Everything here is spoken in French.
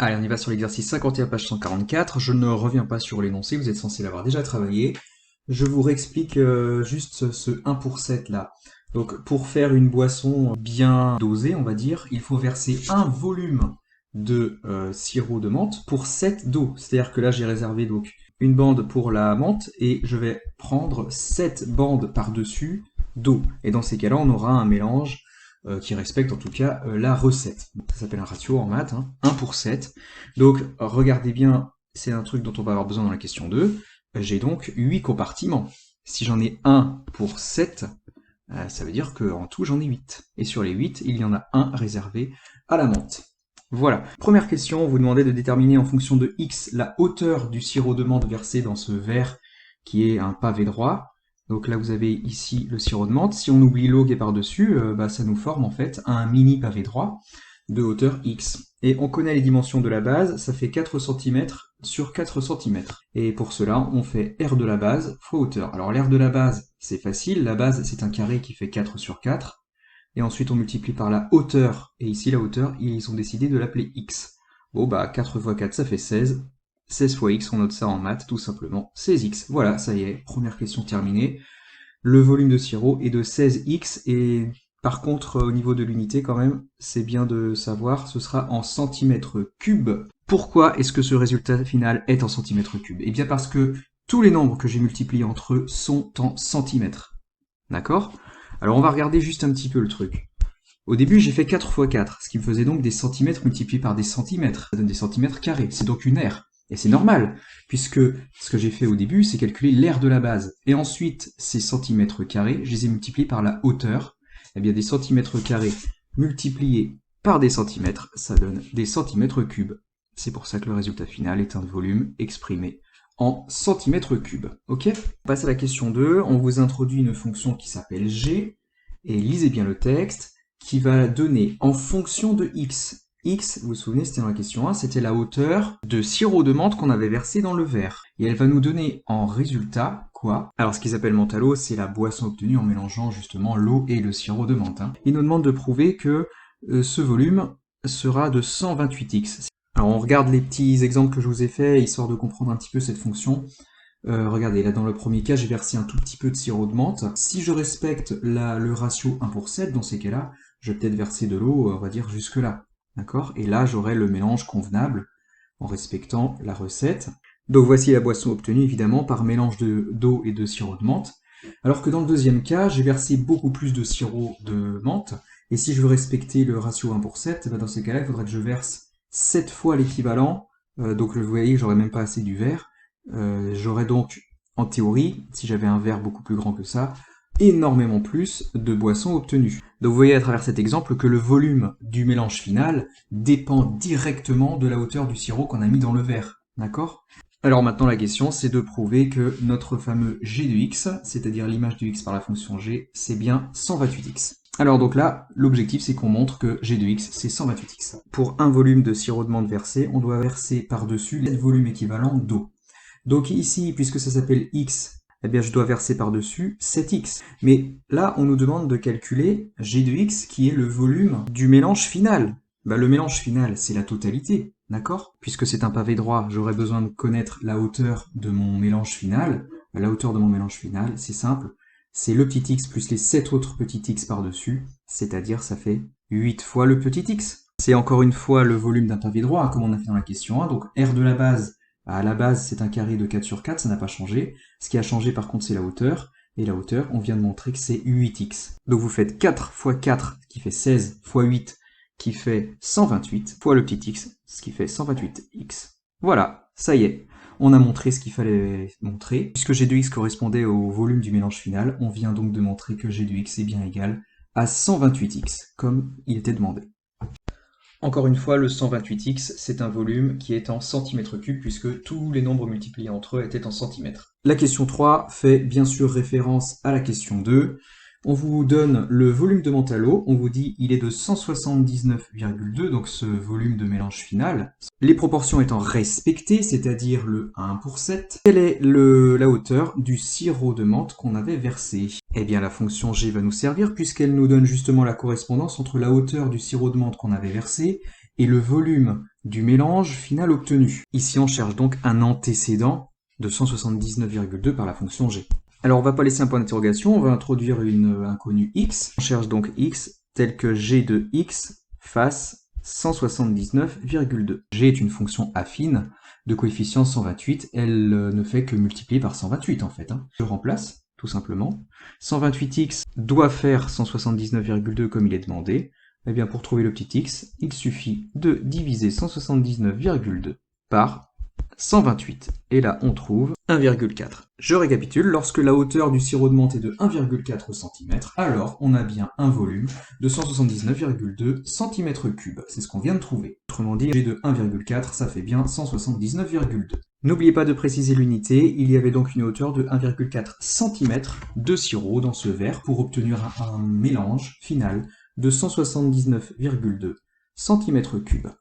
Allez, on y va sur l'exercice 51, page 144. Je ne reviens pas sur l'énoncé, vous êtes censé l'avoir déjà travaillé. Je vous réexplique juste ce 1 pour 7 là. Donc pour faire une boisson bien dosée, on va dire, il faut verser un volume de sirop de menthe pour 7 d'eau. C'est-à-dire que là j'ai réservé donc une bande pour la menthe et je vais prendre 7 bandes par-dessus d'eau. Et dans ces cas-là, on aura un mélange qui respecte en tout cas la recette. Ça s'appelle un ratio en maths, hein, 1 pour 7. Donc regardez bien, c'est un truc dont on va avoir besoin dans la question 2. J'ai donc 8 compartiments. Si j'en ai 1 pour 7, ça veut dire qu'en tout j'en ai 8. Et sur les 8, il y en a un réservé à la menthe. Voilà. Première question, on vous demandait de déterminer en fonction de x la hauteur du sirop de menthe versé dans ce verre qui est un pavé droit. Donc là vous avez ici le sirop de menthe. Si on oublie l'eau qui est par-dessus, ça nous forme en fait un mini pavé droit de hauteur x. Et on connaît les dimensions de la base, ça fait 4 cm sur 4 cm. Et pour cela, on fait R de la base fois hauteur. Alors l'air de la base, c'est facile, la base c'est un carré qui fait 4 sur 4. Et ensuite on multiplie par la hauteur, et ici la hauteur, ils ont décidé de l'appeler x. Bon bah 4 fois 4 ça fait 16. 16 fois x, on note ça en maths, tout simplement, 16x. Voilà, ça y est, première question terminée. Le volume de sirop est de 16x, et par contre, au niveau de l'unité, quand même, c'est bien de savoir, ce sera en centimètres cubes. Pourquoi est-ce que ce résultat final est en centimètres cubes? Eh bien parce que tous les nombres que j'ai multipliés entre eux sont en centimètres. D'accord? Alors on va regarder juste un petit peu le truc. Au début, j'ai fait 4 fois 4, ce qui me faisait donc des centimètres multipliés par des centimètres. Ça donne des centimètres carrés. C'est donc une aire. Et c'est normal, puisque ce que j'ai fait au début, c'est calculer l'aire de la base. Et ensuite, ces centimètres carrés, je les ai multipliés par la hauteur. Eh bien, des centimètres carrés multipliés par des centimètres, ça donne des centimètres cubes. C'est pour ça que le résultat final est un volume exprimé en centimètres cubes. Ok? On passe à la question 2. On vous introduit une fonction qui s'appelle g. Et lisez bien le texte, qui va donner en fonction de x. X, vous vous souvenez, c'était dans la question 1, c'était la hauteur de sirop de menthe qu'on avait versé dans le verre. Et elle va nous donner en résultat quoi? Alors ce qu'ils appellent menthe à l'eau, c'est la boisson obtenue en mélangeant justement l'eau et le sirop de menthe. Il nous demande de prouver que ce volume sera de 128x. Alors on regarde les petits exemples que je vous ai faits, histoire de comprendre un petit peu cette fonction. Regardez, là dans le premier cas, j'ai versé un tout petit peu de sirop de menthe. Si je respecte le ratio 1 pour 7, dans ces cas-là, je vais peut-être verser de l'eau, on va dire, jusque là. D'accord? Et là, j'aurai le mélange convenable en respectant la recette. Donc voici la boisson obtenue, évidemment, par mélange d'eau et de sirop de menthe. Alors que dans le deuxième cas, j'ai versé beaucoup plus de sirop de menthe. Et si je veux respecter le ratio 1 pour 7, dans ces cas-là, il faudrait que je verse 7 fois l'équivalent. Donc vous voyez, j'aurais même pas assez du verre. J'aurais donc, en théorie, si j'avais un verre beaucoup plus grand que ça, énormément plus de boissons obtenues. Donc vous voyez à travers cet exemple que le volume du mélange final dépend directement de la hauteur du sirop qu'on a mis dans le verre. D'accord? Alors maintenant la question c'est de prouver que notre fameux g de x, c'est-à-dire l'image de x par la fonction g, c'est bien 128x. Alors donc là, l'objectif c'est qu'on montre que g de x c'est 128x. Pour un volume de sirop de menthe versé, on doit verser par-dessus le volume équivalent d'eau. Donc ici, puisque ça s'appelle x, eh bien je dois verser par-dessus 7x. Mais là, on nous demande de calculer g de x, qui est le volume du mélange final. Le mélange final, c'est la totalité, d'accord? Puisque c'est un pavé droit, j'aurais besoin de connaître la hauteur de mon mélange final. La hauteur de mon mélange final, c'est simple, c'est le petit x plus les 7 autres petits x par-dessus, c'est-à-dire ça fait 8 fois le petit x. C'est encore une fois le volume d'un pavé droit, comme on a fait dans la question 1, donc R de la base, à la base, c'est un carré de 4 sur 4, ça n'a pas changé. Ce qui a changé par contre, c'est la hauteur. Et la hauteur, on vient de montrer que c'est 8x. Donc vous faites 4 fois 4, qui fait 16, fois 8, qui fait 128, fois le petit x, ce qui fait 128x. Voilà, ça y est. On a montré ce qu'il fallait montrer. Puisque g de x correspondait au volume du mélange final, on vient donc de montrer que g de x est bien égal à 128x, comme il était demandé. Encore une fois, le 128x, c'est un volume qui est en centimètres cubes, puisque tous les nombres multipliés entre eux étaient en centimètres. La question 3 fait bien sûr référence à la question 2. On vous donne le volume de menthe à l'eau, on vous dit il est de 179,2, donc ce volume de mélange final. Les proportions étant respectées, c'est-à-dire le 1 pour 7, quelle est la hauteur du sirop de menthe qu'on avait versé? Eh bien la fonction g va nous servir puisqu'elle nous donne justement la correspondance entre la hauteur du sirop de menthe qu'on avait versé et le volume du mélange final obtenu. Ici, on cherche donc un antécédent de 179,2 par la fonction g. Alors, on va pas laisser un point d'interrogation, on va introduire une inconnue x. On cherche donc x tel que g de x fasse 179,2. G est une fonction affine de coefficient 128, elle ne fait que multiplier par 128 en fait. Je remplace, tout simplement. 128x doit faire 179,2 comme il est demandé. Eh bien, pour trouver le petit x, il suffit de diviser 179,2 par 128. Et là, on trouve 1,4. Je récapitule, lorsque la hauteur du sirop de menthe est de 1,4 cm, alors on a bien un volume de 179,2 cm3. C'est ce qu'on vient de trouver. Autrement dit, G de 1,4, ça fait bien 179,2. N'oubliez pas de préciser l'unité, il y avait donc une hauteur de 1,4 cm de sirop dans ce verre pour obtenir un mélange final de 179,2 cm3.